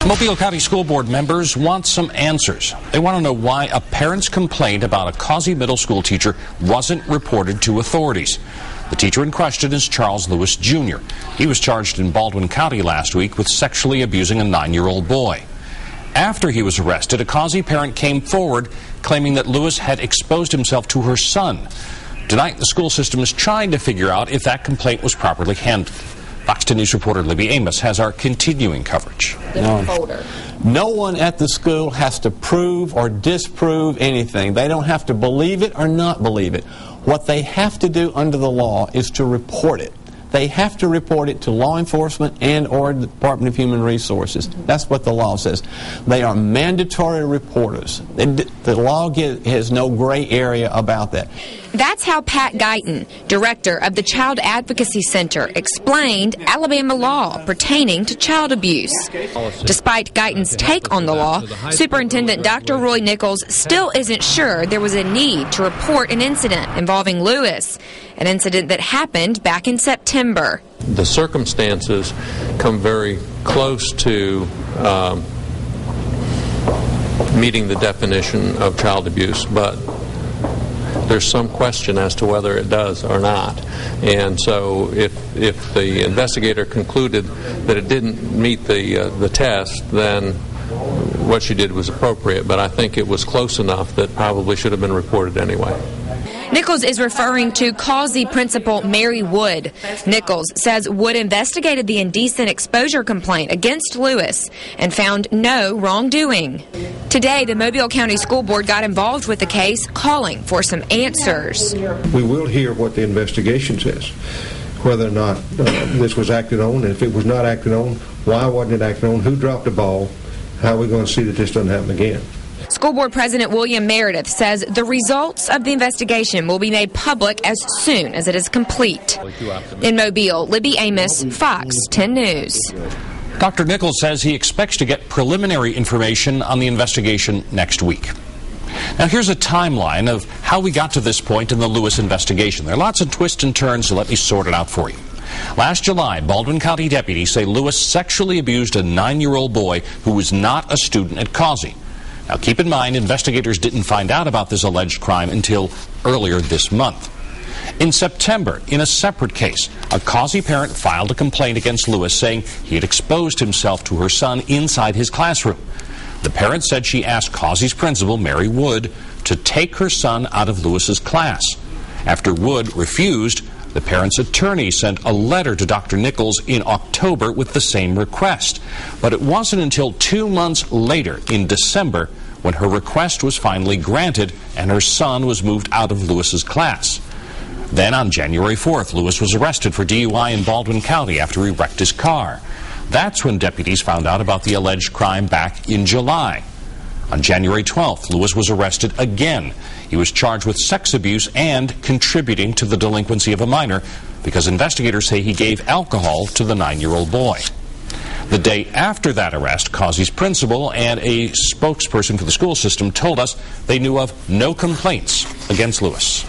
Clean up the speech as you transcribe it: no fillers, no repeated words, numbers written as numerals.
Mobile County School Board members want some answers. They want to know why a parent's complaint about a Causey Middle School teacher wasn't reported to authorities. The teacher in question is Charles Lewis, Jr. He was charged in Baldwin County last week with sexually abusing a 9-year-old boy. After he was arrested, a Causey parent came forward claiming that Lewis had exposed himself to her son. Tonight, the school system is trying to figure out if that complaint was properly handled. Fox 10 News reporter Libby Amos has our continuing coverage. No one at the school has to prove or disprove anything. They don't have to believe it or not believe it. What they have to do under the law is to report it. They have to report it to law enforcement and or the Department of Human Resources. That's what the law says. They are mandatory reporters. The law has no gray area about that. That's how Pat Guyton, director of the Child Advocacy Center, explained Alabama law pertaining to child abuse. Despite Guyton's take on the law, Superintendent Dr. Roy Nichols still isn't sure there was a need to report an incident involving Lewis, an incident that happened back in September. The circumstances come very close to meeting the definition of child abuse, but there's some question as to whether it does or not. And so if the investigator concluded that it didn't meet the test, then what she did was appropriate. But I think it was close enough that probably should have been reported anyway. Nichols is referring to Causey principal Mary Wood. Nichols says Wood investigated the indecent exposure complaint against Lewis and found no wrongdoing. Today, the Mobile County School Board got involved with the case, calling for some answers. We will hear what the investigation says, whether or not this was acted on, and if it was not acted on, why wasn't it acted on, who dropped the ball, how are we going to see that this doesn't happen again. School Board President William Meredith says the results of the investigation will be made public as soon as it is complete. In Mobile, Libby Amos, Fox 10 News. Dr. Nichols says he expects to get preliminary information on the investigation next week. Now here's a timeline of how we got to this point in the Lewis investigation. There are lots of twists and turns, so let me sort it out for you. Last July, Baldwin County deputies say Lewis sexually abused a 9-year-old boy who was not a student at Causey. Now keep in mind, investigators didn't find out about this alleged crime until earlier this month. In September, in a separate case, a Causey parent filed a complaint against Lewis saying he had exposed himself to her son inside his classroom. The parent said she asked Causey's principal, Mary Wood, to take her son out of Lewis's class. After Wood refused, the parent's attorney sent a letter to Dr. Nichols in October with the same request. But it wasn't until 2 months later, in December, when her request was finally granted and her son was moved out of Lewis's class. Then on January 4th, Lewis was arrested for DUI in Baldwin County after he wrecked his car. That's when deputies found out about the alleged crime back in July. On January 12th, Lewis was arrested again. He was charged with sex abuse and contributing to the delinquency of a minor because investigators say he gave alcohol to the 9-year-old boy. The day after that arrest, Causey's principal and a spokesperson for the school system told us they knew of no complaints against Lewis.